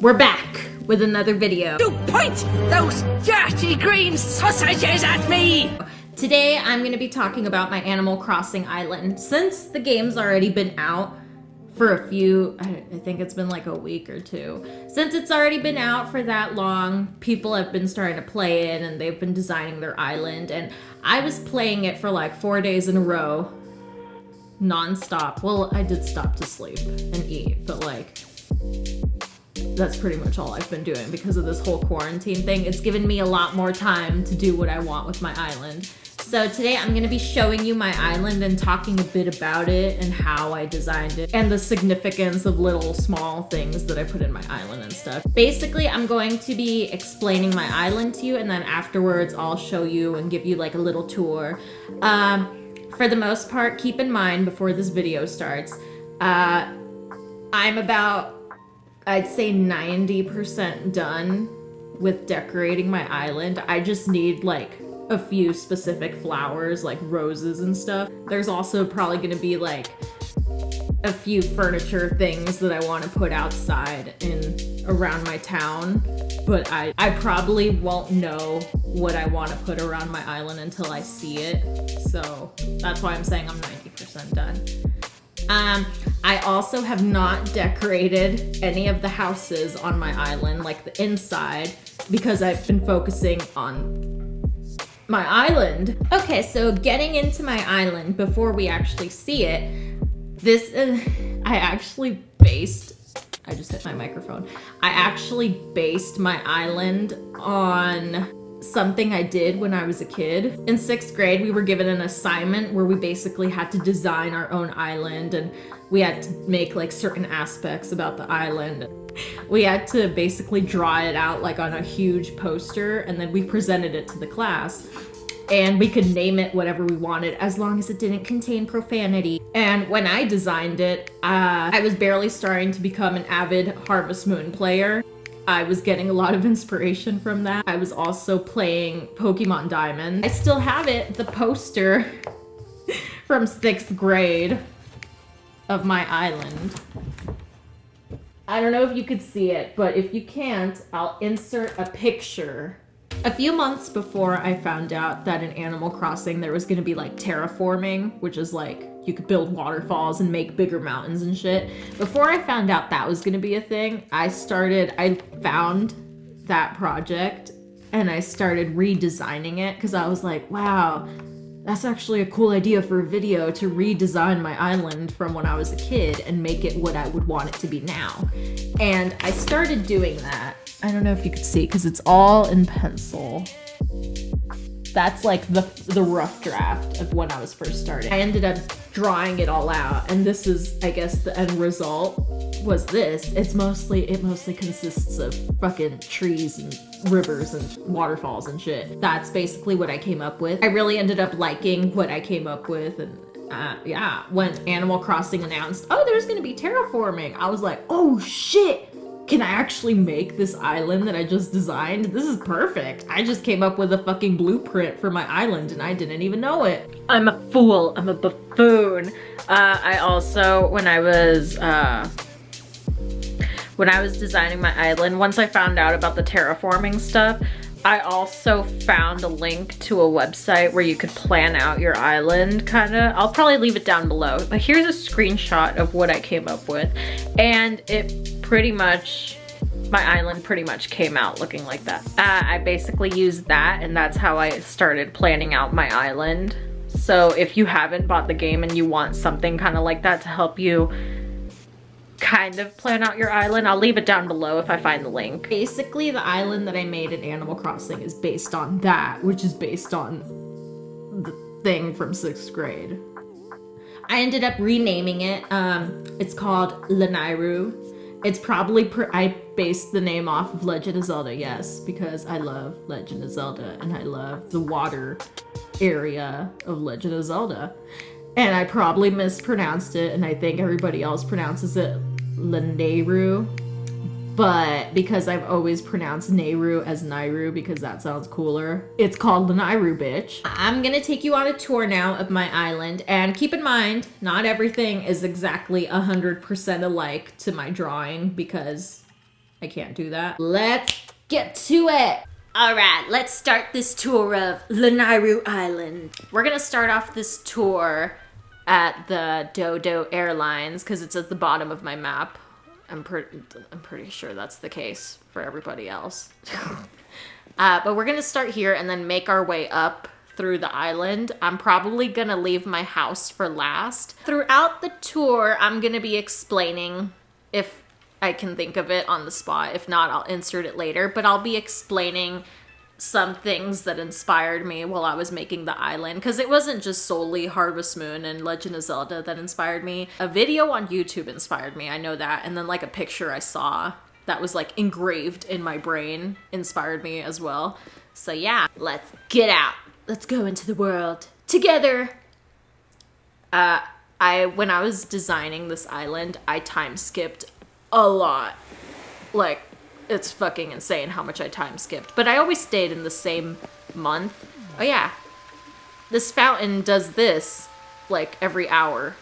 We're back with another video. You point those dirty green sausages at me! Today I'm going to be talking about my Animal Crossing island. Since the game's already been out for a few, I think it's been like a week or two. Since it's already been out for that long, people have been starting to play it and they've been designing their island. And I was playing it for like 4 days in a row, non-stop. Well, I did stop to sleep and eat, but like, that's pretty much all I've been doing because of this whole quarantine thing. It's given me a lot more time to do what I want with my island. So today I'm going to be showing you my island and talking a bit about it and how I designed it and the significance of little small things that I put in my island and stuff. Basically, I'm going to be explaining my island to you, and then afterwards I'll show you and give you like a little tour. For the most part, keep in mind before this video starts, I'm about, I'd say 90% done with decorating my island. I just need like a few specific flowers, like roses and stuff. There's also probably gonna be like a few furniture things that I want to put outside in around my town, but I probably won't know what I want to put around my island until I see it. So that's why I'm saying I'm 90% done. I also have not decorated any of the houses on my island, like the inside, because I've been focusing on my island. Okay, so getting into my island before we actually see it, this is, I just hit my microphone. I actually based my island on something I did when I was a kid. In 6th grade, we were given an assignment where we basically had to design our own island, and we had to make like certain aspects about the island. We had to basically draw it out like on a huge poster, and then we presented it to the class. And we could name it whatever we wanted as long as it didn't contain profanity. And when I designed it, I was barely starting to become an avid Harvest Moon player. I was getting a lot of inspiration from that. I was also playing Pokemon Diamond. I still have it, the poster from 6th grade of my island. I don't know if you could see it, but if you can't, I'll insert a picture. A few months before I found out that in Animal Crossing there was gonna be like terraforming, which is like you could build waterfalls and make bigger mountains and shit. Before I found out that was gonna be a thing, I found that project and I started redesigning it because I was like, wow, that's actually a cool idea for a video, to redesign my island from when I was a kid and make it what I would want it to be now. And I started doing that. I don't know if you could see because it's all in pencil. That's like the rough draft of when I was first starting. I ended up drawing it all out, and this is, I guess, the end result was this. It mostly consists of fucking trees and rivers and waterfalls and shit. That's basically what I came up with. I really ended up liking what I came up with, and yeah, when Animal Crossing announced, oh, there's gonna be terraforming, I was like, oh shit! Can I actually make this island that I just designed? This is perfect. I just came up with a fucking blueprint for my island and I didn't even know it. I'm a fool. I'm a buffoon. I also, when I was designing my island, once I found out about the terraforming stuff, I also found a link to a website where you could plan out your island, kinda. I'll probably leave it down below. But here's a screenshot of what I came up with. And it pretty much, my island pretty much came out looking like that. I basically used that, and that's how I started planning out my island. So if you haven't bought the game and you want something kind of like that to help you kind of plan out your island, I'll leave it down below if I find the link. Basically, the island that I made in Animal Crossing is based on that, which is based on the thing from 6th grade. I ended up renaming it. It's called Lanairu. It's probably, I based the name off of Legend of Zelda, yes, because I love Legend of Zelda and I love the water area of Legend of Zelda. And I probably mispronounced it, and I think everybody else pronounces it Lanairu. But because I've always pronounced Nehru as Nairu because that sounds cooler, it's called Lanairu, bitch. I'm gonna take you on a tour now of my island, and keep in mind, not everything is exactly 100% alike to my drawing because I can't do that. Let's get to it. All right, let's start this tour of Lanairu Island. We're gonna start off this tour at the Dodo Airlines because it's at the bottom of my map. I'm pretty sure that's the case for everybody else. But we're gonna start here and then make our way up through the island. I'm probably gonna leave my house for last. Throughout the tour, I'm gonna be explaining, if I can think of it on the spot. If not, I'll insert it later. But I'll be explaining some things that inspired me while I was making the island. Because it wasn't just solely Harvest Moon and Legend of Zelda that inspired me. A video on YouTube inspired me, I know that. And then like a picture I saw that was like engraved in my brain inspired me as well. So yeah, let's get out. Let's go into the world together. When I was designing this island, I time skipped a lot. Like, it's fucking insane how much I time skipped. But I always stayed in the same month. Oh yeah, this fountain does this like every hour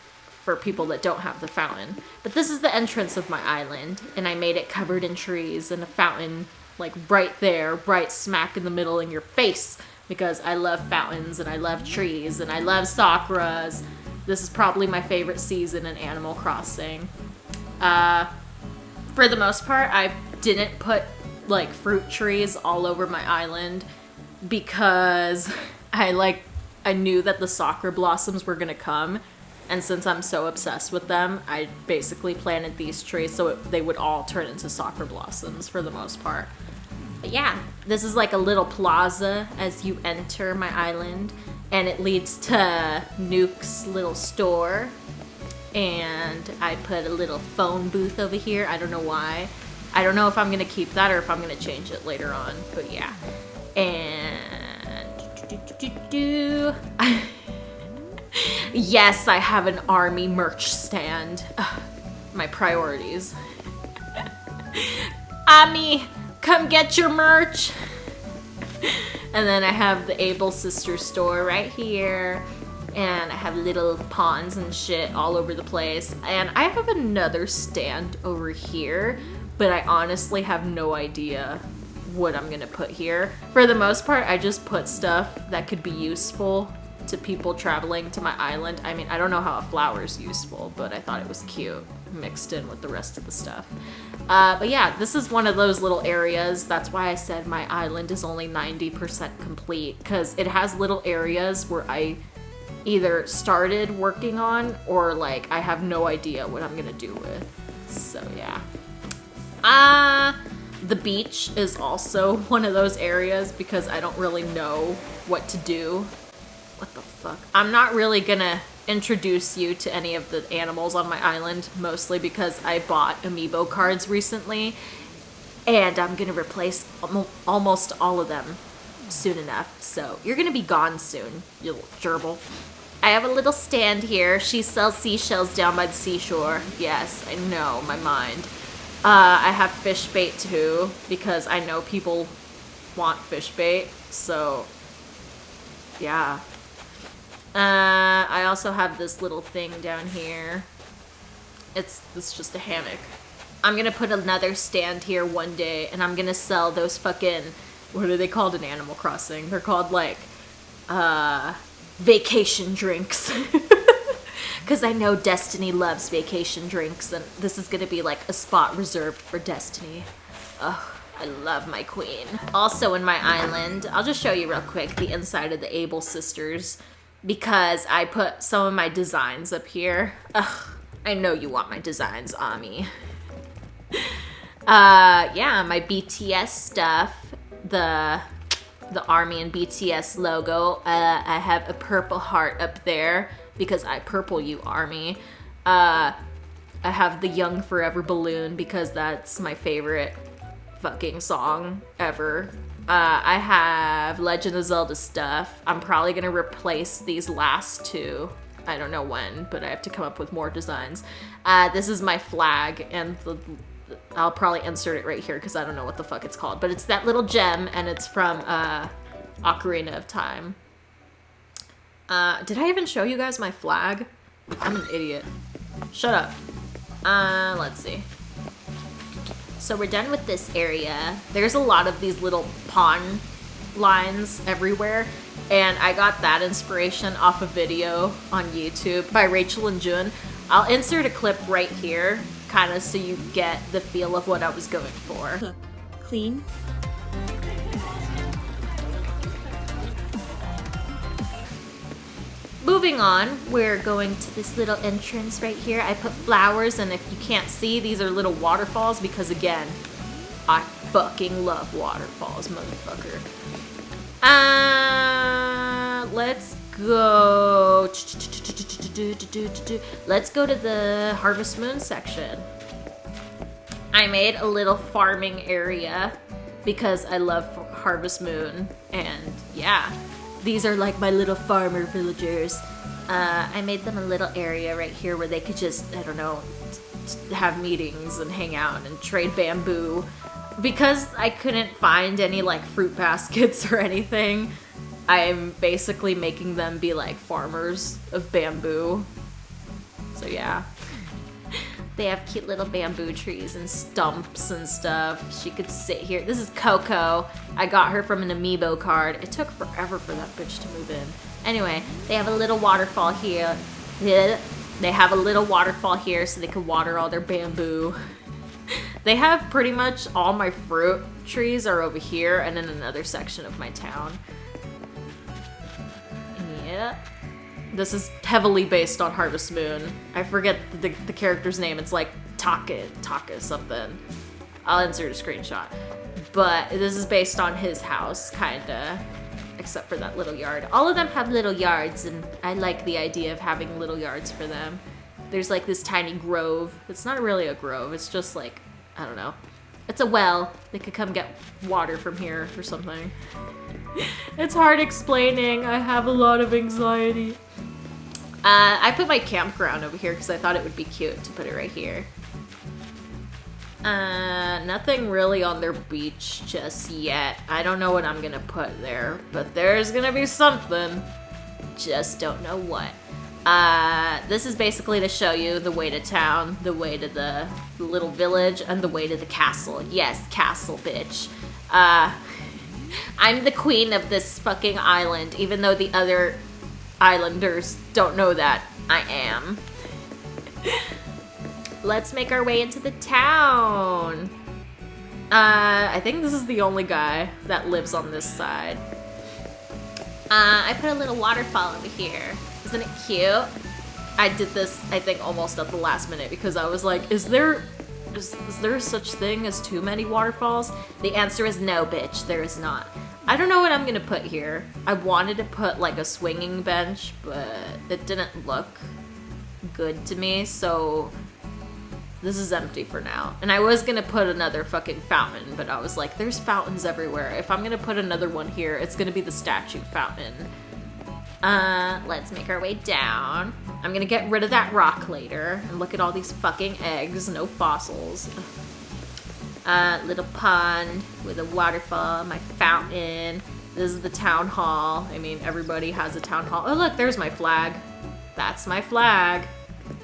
for people that don't have the fountain. But this is the entrance of my island, and I made it covered in trees and a fountain like right there, right smack in the middle in your face. Because I love fountains, and I love trees, and I love sakuras. This is probably my favorite season in Animal Crossing. For the most part, I didn't put, like, fruit trees all over my island because I knew that the sakura blossoms were gonna come. And since I'm so obsessed with them, I basically planted these trees so they would all turn into sakura blossoms for the most part. But yeah, this is like a little plaza as you enter my island, and it leads to Nuke's little store. And I put a little phone booth over here. I don't know why. I don't know if I'm gonna keep that or if I'm gonna change it later on, but yeah. And yes, I have an army merch stand. Ugh, my priorities. Ami, come get your merch. And then I have the Able Sister store right here. And I have little pawns and shit all over the place. And I have another stand over here, but I honestly have no idea what I'm gonna put here. For the most part, I just put stuff that could be useful to people traveling to my island. I mean, I don't know how a flower is useful, but I thought it was cute mixed in with the rest of the stuff. But yeah, this is one of those little areas. That's why I said my island is only 90% complete, because it has little areas where I either started working on or like I have no idea what I'm gonna do with. So yeah. The beach is also one of those areas because I don't really know what to do. What the fuck? I'm not really gonna introduce you to any of the animals on my island, mostly because I bought amiibo cards recently, and I'm gonna replace almost all of them soon enough. So you're gonna be gone soon, you little gerbil. I have a little stand here. She sells seashells down by the seashore. Yes, I know, my mind. I have fish bait too, because I know people want fish bait, so yeah. I also have this little thing down here. It's just a hammock. I'm gonna put another stand here one day, and I'm gonna sell those fucking, what are they called in Animal Crossing? They're called like, vacation drinks. Because I know Destiny loves vacation drinks, and this is gonna be like a spot reserved for Destiny. Ugh, I love my queen. Also in my island, I'll just show you real quick the inside of the Able Sisters, because I put some of my designs up here. Ugh, I know you want my designs, Ami. Yeah, my BTS stuff, the Army and BTS logo. I have a purple heart up there because I purple you, Army. I have the Young Forever balloon because that's my favorite fucking song ever. I have Legend of Zelda stuff. I'm probably gonna replace these last two. I don't know when, but I have to come up with more designs. This is my flag, and I'll probably insert it right here because I don't know what the fuck it's called. But it's that little gem, and it's from Ocarina of Time. Did I even show you guys my flag? I'm an idiot. Shut up. Let's see. So we're done with this area. There's a lot of these little pond lines everywhere, and I got that inspiration off a video on YouTube by Rachel and June. I'll insert a clip right here, kind of so you get the feel of what I was going for. Cook, clean. Moving on, we're going to this little entrance right here. I put flowers, and if you can't see, these are little waterfalls because, again, I fucking love waterfalls, motherfucker. Let's go. Let's go to the Harvest Moon section. I made a little farming area because I love Harvest Moon, and yeah. These are like my little farmer villagers. I made them a little area right here where they could just, I don't know, have meetings and hang out and trade bamboo. Because I couldn't find any like fruit baskets or anything, I'm basically making them be like farmers of bamboo. So yeah. They have cute little bamboo trees and stumps and stuff. She could sit here. This is Coco. I got her from an amiibo card. It took forever for that bitch to move in. Anyway, they have a little waterfall here. They have a little waterfall here so they can water all their bamboo. They have pretty much all my fruit trees are over here and in another section of my town. Yeah. This is heavily based on Harvest Moon. I forget the character's name. It's like Taka something. I'll insert a screenshot. But this is based on his house, kinda. Except for that little yard. All of them have little yards, and I like the idea of having little yards for them. There's like this tiny grove. It's not really a grove. It's just like, I don't know. It's a well. They could come get water from here or something. It's hard explaining. I have a lot of anxiety. I put my campground over here because I thought it would be cute to put it right here. Nothing really on their beach just yet. I don't know what I'm gonna put there, but there's gonna be something. Just don't know what. This is basically to show you the way to town, the way to the little village, and the way to the castle. Yes, castle, bitch. I'm the queen of this fucking island, even though the other islanders don't know that I am. Let's make our way into the town. I think this is the only guy that lives on this side. I put a little waterfall over here. Isn't it cute? I did this, I think, almost at the last minute because I was like, is there such thing as too many waterfalls? The answer is no, bitch, there is not. I don't know what I'm gonna put here. I wanted to put like a swinging bench, but it didn't look good to me, so this is empty for now. And I was gonna put another fucking fountain, but I was like, there's fountains everywhere. If I'm gonna put another one here, it's gonna be the statue fountain. Let's make our way down. I'm gonna get rid of that rock later. And look at all these fucking eggs, no fossils. Little pond with a waterfall, my fountain. This is the town hall. I mean, everybody has a town hall. Oh, look, there's my flag. That's my flag.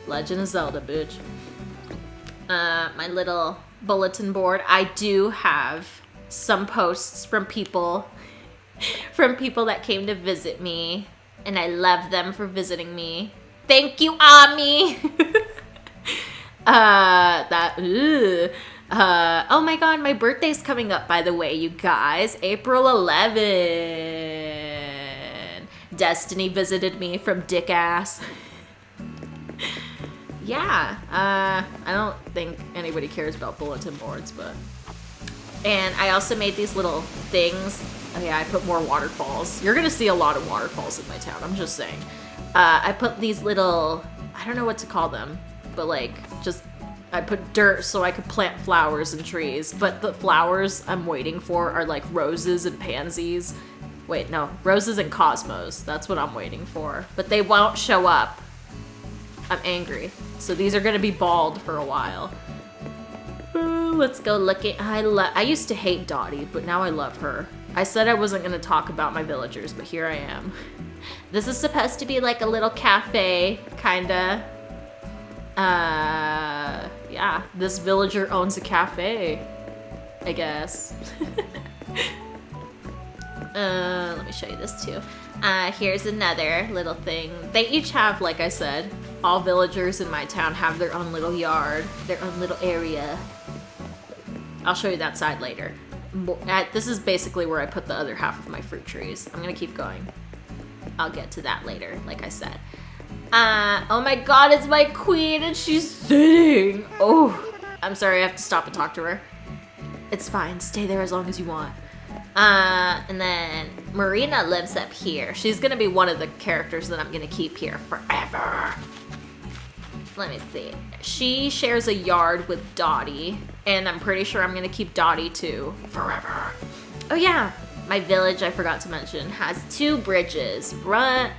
Legend of Zelda, bitch. My little bulletin board. I do have some posts from people that came to visit me, and I love them for visiting me. Thank you, Ami. Oh my god, my birthday's coming up, by the way, you guys. April 11. Destiny visited me from dick ass. Yeah, I don't think anybody cares about bulletin boards, but... And I also made these little things. Oh yeah, I put more waterfalls. You're gonna see a lot of waterfalls in my town, I'm just saying. I put these little... I don't know what to call them, but like, just... I put dirt so I could plant flowers and trees, but the flowers I'm waiting for are like roses and pansies. Wait, no, roses and cosmos. That's what I'm waiting for. But they won't show up. I'm angry. So these are gonna be bald for a while. Let's go look at... I used to hate Dottie, but now I love her. I said I wasn't gonna talk about my villagers, but here I am. This is supposed to be like a little cafe, kinda. Yeah, yeah, this villager owns a cafe, I guess. Let me show you this too. Here's another little thing. They each have, like I said, all villagers in my town have their own little yard, their own little area. I'll show you that side later. This is basically where I put the other half of my fruit trees. I'm gonna keep going. I'll get to that later, like I said. Oh my god, it's my queen and she's sitting. Oh, I'm sorry, I have to stop and talk to her. It's fine, stay there as long as you want. And then Marina lives up here. She's gonna be one of the characters that I'm gonna keep here forever. Let me see. She shares a yard with Dottie, and I'm pretty sure I'm gonna keep Dottie too forever. Oh yeah, my village, I forgot to mention, has 2 bridges. Bridges.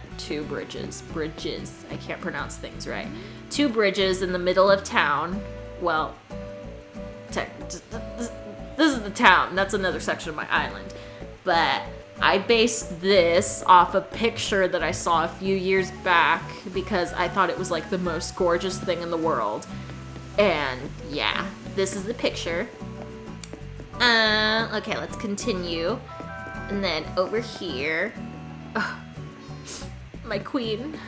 I can't pronounce things right. 2 bridges in the middle of town. Well, this is the town. That's another section of my island. But I based this off a picture that I saw a few years back because I thought it was like the most gorgeous thing in the world. And yeah, this is the picture. Okay, let's continue. And then over here, my queen.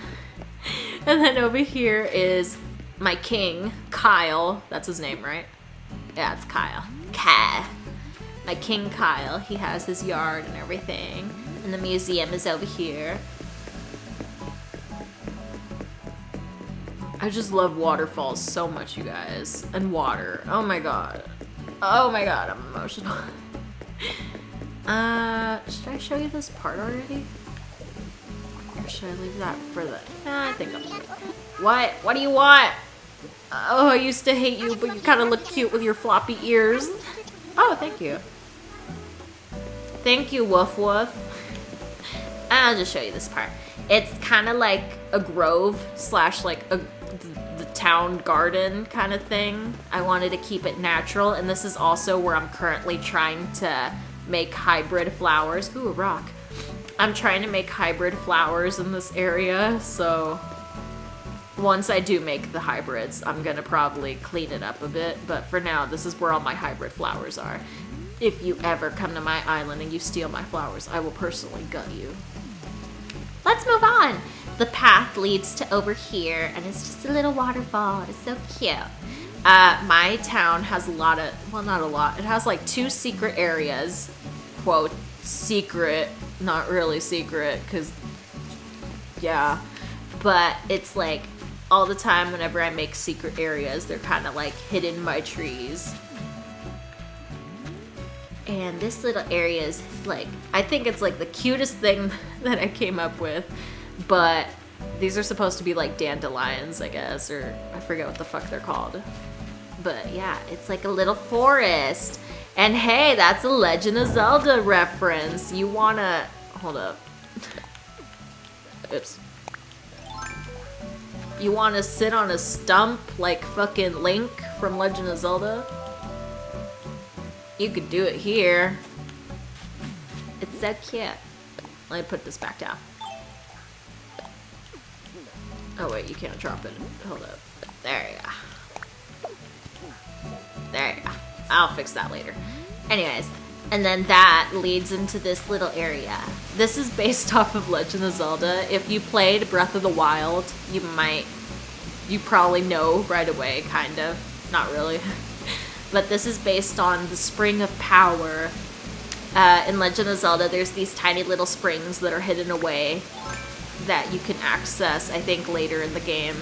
And then over here is my king, Kyle. That's his name, right? Yeah, it's Kyle. My king Kyle. He has his yard and everything. And the museum is over here. I just love waterfalls so much, you guys. And water. Oh my god. Oh my god, I'm emotional. Should I show you this part already? Or should I leave that for the... Nah, I think I'm good. What do you want? Oh, I used to hate you, but you kind of look cute with your floppy ears. Oh, thank you. Thank you, Woof Woof. I'll just show you this part. It's kind of like a grove slash like the town garden kind of thing. I wanted to keep it natural, and this is also where I'm currently trying to make hybrid flowers. Ooh, a rock. I'm trying to make hybrid flowers in this area, so once I do make the hybrids, I'm gonna probably clean it up a bit, but for now, this is where all my hybrid flowers are. If you ever come to my island and you steal my flowers, I will personally gut you. Let's move on. The path leads to over here, and it's just a little waterfall. It's so cute. My town has a lot of, well, not a lot. It has like 2 secret areas. Quote, secret, not really secret, because, yeah. But it's like, all the time whenever I make secret areas, they're kind of like hidden by trees. And this little area is like, I think it's like the cutest thing that I came up with, but these are supposed to be like dandelions, I guess, or I forget what the fuck they're called. But yeah, it's like a little forest. And hey, that's a Legend of Zelda reference. You wanna, hold up. Oops. You wanna sit on a stump like fucking Link from Legend of Zelda? You could do it here. It's so cute. Let me put this back down. Oh wait, you can't drop it. Hold up. There you go. There you go. I'll fix that later. Anyways, and then that leads into this little area. This is based off of Legend of Zelda. If you played Breath of the Wild, you probably know right away, kind of. Not really. But this is based on the Spring of Power. In Legend of Zelda, there's these tiny little springs that are hidden away that you can access, I think, later in the game.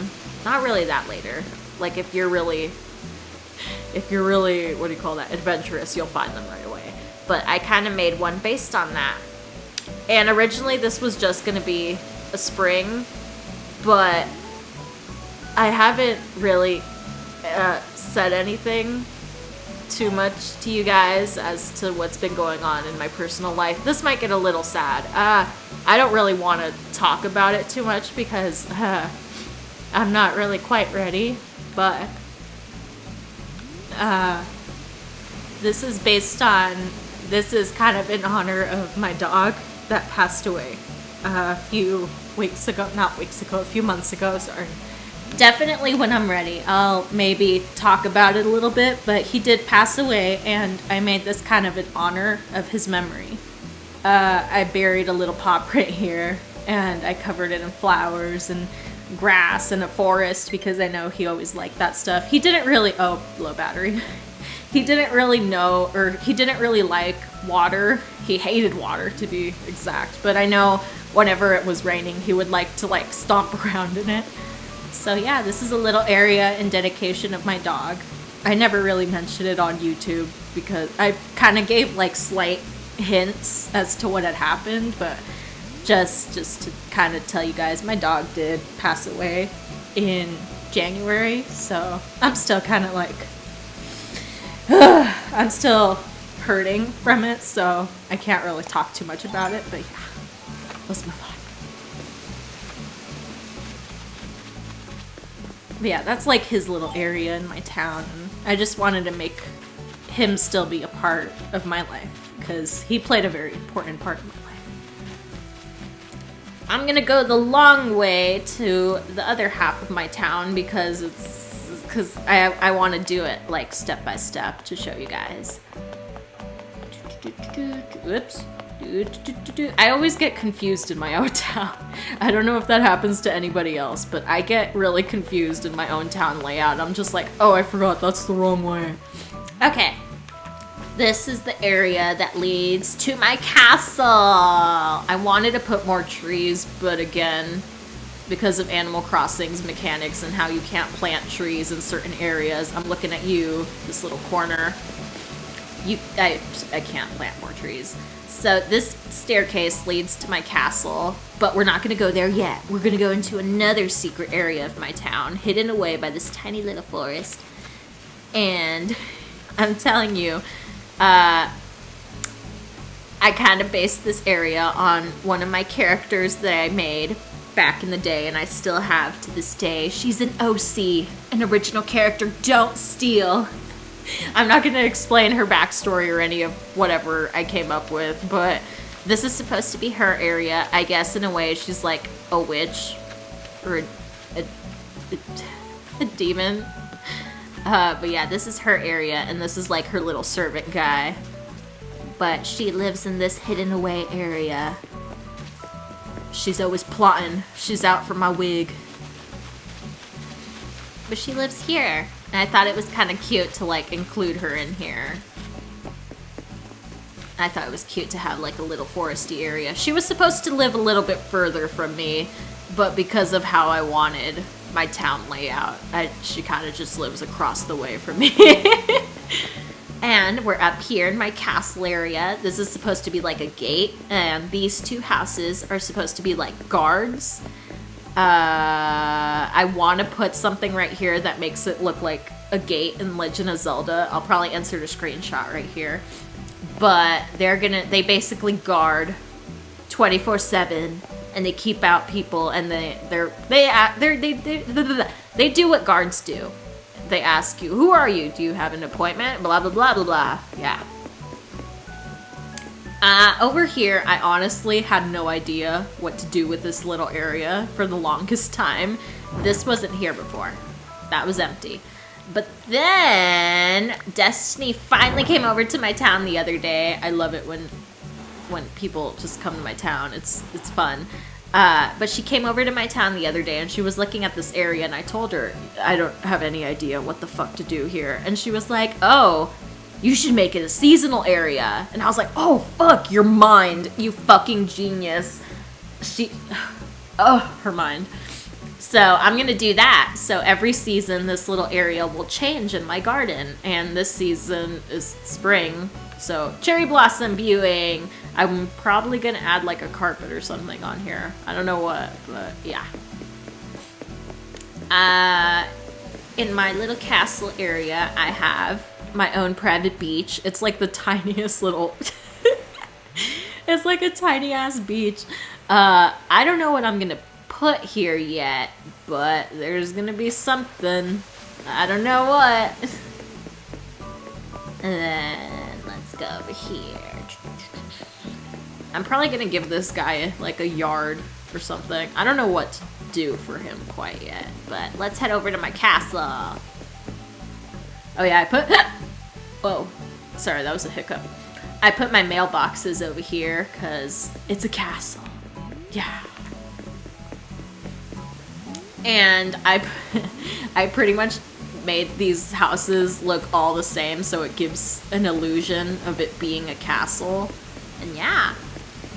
Not really that later. Like, if you're really, what do you call that, adventurous, you'll find them right away. But I kind of made one based on that. And originally this was just going to be a spring, but I haven't really said anything too much to you guys as to what's been going on in my personal life. This might get a little sad. I don't really want to talk about it too much because I'm not really quite ready, but this is kind of in honor of my dog that passed away a few months ago, sorry. Definitely when I'm ready, I'll maybe talk about it a little bit, but he did pass away, and I made this kind of in honor of his memory. I buried a little pop right here, and I covered it in flowers and grass and a forest because I know he always liked that stuff. He didn't really, oh, low battery. He didn't really know, or he didn't really like water. He hated water, to be exact, but I know whenever it was raining, he would like to like stomp around in it. So yeah, this is a little area in dedication of my dog. I never really mentioned it on YouTube because I kind of gave like slight hints as to what had happened, but just to kind of tell you guys, my dog did pass away in January, so I'm still kind of like, I'm still hurting from it, so I can't really talk too much about it, but yeah, let's move on. But yeah, that's like his little area in my town, and I just wanted to make him still be a part of my life because he played a very important part of my life. I'm gonna go the long way to the other half of my town because I want to do it like step by step to show you guys. Oops. I always get confused in my own town. I don't know if that happens to anybody else, but I get really confused in my own town layout. I'm just like, oh, I forgot, that's the wrong way. Okay. This is the area that leads to my castle. I wanted to put more trees, but again, because of Animal Crossing's mechanics and how you can't plant trees in certain areas, I'm looking at you, this little corner. I can't plant more trees. So this staircase leads to my castle, but we're not going to go there yet. We're going to go into another secret area of my town, hidden away by this tiny little forest. And I'm telling you, I kind of based this area on one of my characters that I made back in the day, and I still have to this day. She's an OC, an original character. Don't steal. I'm not going to explain her backstory or any of whatever I came up with, but this is supposed to be her area. I guess in a way she's like a witch or a demon. But yeah, this is her area, and this is like her little servant guy. But she lives in this hidden away area. She's always plotting. She's out for my wig. But she lives here. And I thought it was kind of cute to like include her in here. I thought it was cute to have like a little foresty area. She was supposed to live a little bit further from me, but because of how I wanted my town layout, she kind of just lives across the way from me. And we're up here in my castle area. This is supposed to be like a gate, and these two houses are supposed to be like guards. I want to put something right here that makes it look like a gate in Legend of Zelda. I'll probably insert a screenshot right here. But they basically guard 24/7, and they keep out people, and they do what guards do. They ask you, who are you? Do you have an appointment? Blah, blah, blah, blah, blah. Yeah. Over here, I honestly had no idea what to do with this little area for the longest time. This wasn't here before. That was empty. But then Destiny finally came over to my town the other day. I love it when people just come to my town. It's fun. But she came over to my town the other day, and she was looking at this area, and I told her, I don't have any idea what the fuck to do here. And she was like, oh, you should make it a seasonal area. And I was like, oh, fuck, your mind, you fucking genius. Her mind. So I'm going to do that. So every season, this little area will change in my garden. And this season is spring. So cherry blossom viewing. I'm probably going to add like a carpet or something on here. I don't know what, but yeah. In my little castle area, I have my own private beach. It's like the tiniest little... It's like a tiny ass beach. I don't know what I'm going to put here yet, but there's going to be something. I don't know what. And then let's go over here. I'm probably going to give this guy like a yard or something. I don't know what do for him quite yet. But let's head over to my castle. Oh yeah, I put... Whoa. Sorry, that was a hiccup. I put my mailboxes over here because it's a castle. Yeah. And I pretty much made these houses look all the same so it gives an illusion of it being a castle. And yeah,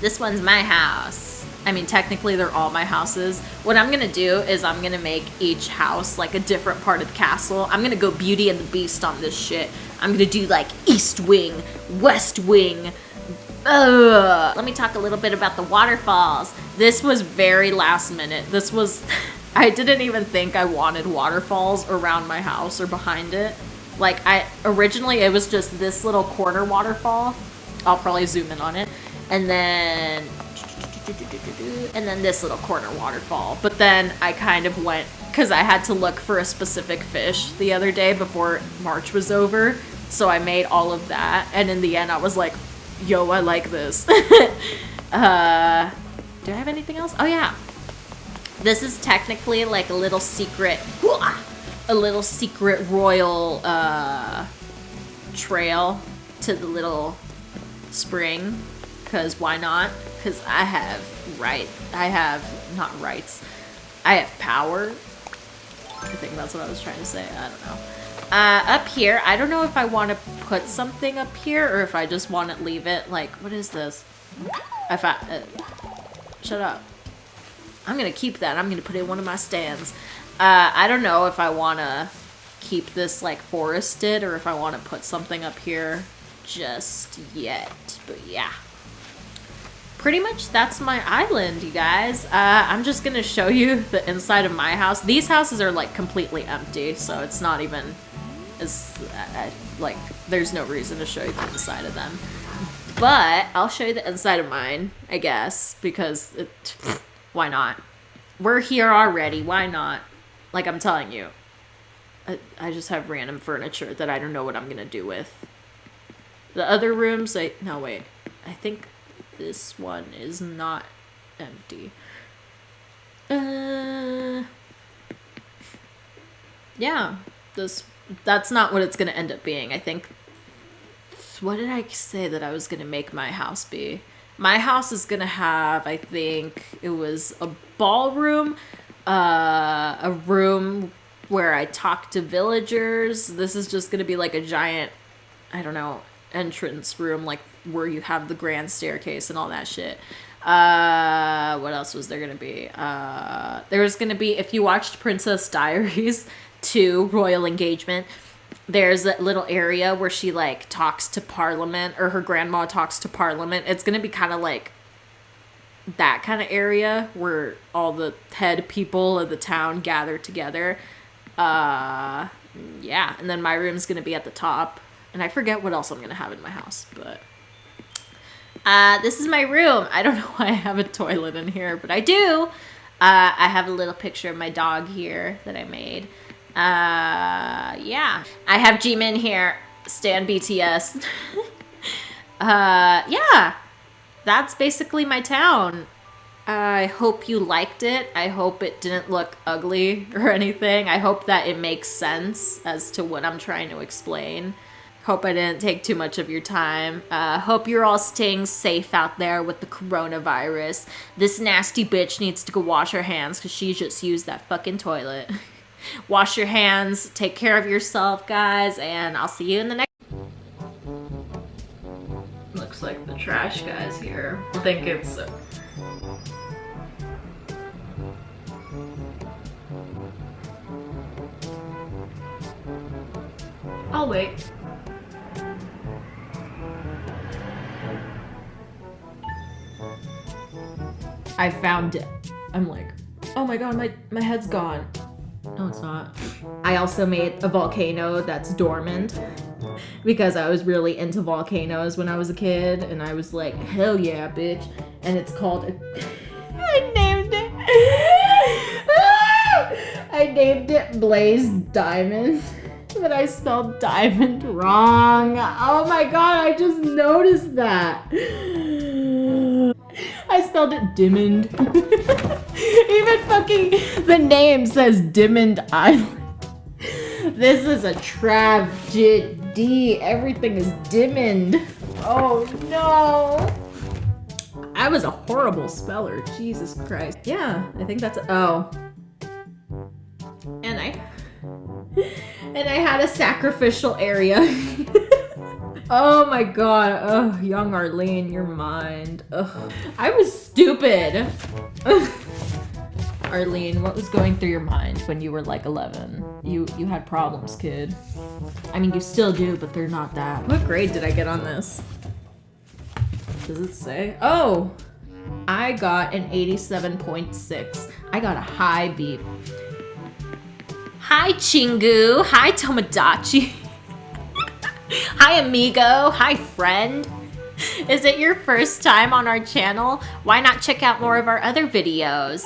this one's my house. I mean, technically they're all my houses. What I'm gonna do is I'm gonna make each house like a different part of the castle. I'm gonna go Beauty and the Beast on this shit. I'm gonna do like East Wing, West Wing. Let me talk a little bit about the waterfalls. This was very last minute. This was, I didn't even think I wanted waterfalls around my house or behind it. Like originally it was just this little corner waterfall. I'll probably zoom in on it. And then this little corner waterfall. But then I kind of went, because I had to look for a specific fish the other day before March was over. So I made all of that. And in the end, I was like, yo, I like this. Do I have anything else? Oh, yeah. This is technically like a little secret royal trail to the little spring. Because why not? Because I have not rights. I have power. I think that's what I was trying to say. I don't know. Up here, I don't know if I want to put something up here or if I just want to leave it. Like, what is this? Shut up. I'm going to keep that. I'm going to put it in one of my stands. I don't know if I want to keep this, like, forested or if I want to put something up here just yet. But, yeah. Pretty much that's my island, you guys. I'm just going to show you the inside of my house. These houses are, like, completely empty, so it's not even... like, there's no reason to show you the inside of them. But I'll show you the inside of mine, I guess, because why not? We're here already. Why not? Like I'm telling you, I just have random furniture that I don't know what I'm gonna do with. The other rooms, no wait, I think this one is not empty. Yeah, that's not what it's gonna end up being. I think, what did I say that I was gonna make my house be? My house is gonna have, I think it was a ballroom, a room where I talk to villagers. This is just gonna be like a giant, I don't know, entrance room, like where you have the grand staircase and all that shit. What else was there gonna be? There was gonna be, if you watched Princess Diaries 2 Royal Engagement, there's a little area where she like talks to Parliament, or her grandma talks to Parliament. It's gonna be kind of like that kind of area where all the head people of the town gather together. Yeah, and then my room's gonna be at the top, and I forget what else I'm gonna have in my house, but this is my room. I don't know why I have a toilet in here, but I do. I have a little picture of my dog here that I made. Yeah, I have Jimin here, stan BTS. Yeah, that's basically my town. I hope you liked it. I hope it didn't look ugly or anything. I hope that it makes sense as to what I'm trying to explain. Hope I didn't take too much of your time. Hope you're all staying safe out there with the coronavirus. This nasty bitch needs to go wash her hands because she just used that fucking toilet. Wash your hands, take care of yourself, guys, and I'll see you in the next. Looks like the trash guy's here. I think it's... I'll wait. I found it. I'm like, oh my god, my head's gone. No, it's not. I also made a volcano that's dormant because I was really into volcanoes when I was a kid, and I was like, hell yeah, bitch. And it's called... I named it Blaze Diamond, but I spelled diamond wrong. Oh my god, I just noticed that. I spelled it Diamond. Even fucking the name says Diamond Island. This is a tragedy. Everything is diamond. Oh no. I was a horrible speller. Jesus Christ. Yeah, I think that's oh. And I had a sacrificial area. Oh my god. Oh, young Arlene, your mind. Ugh. I was stupid. Arlene, what was going through your mind when you were like 11? You had problems, kid. I mean, you still do, but they're not that. What grade did I get on this? Does it say? Oh, I got an 87.6. I got a high beep. Hi, Chingu. Hi, Tomodachi. Hi, amigo. Hi, friend. Is it your first time on our channel? Why not check out more of our other videos?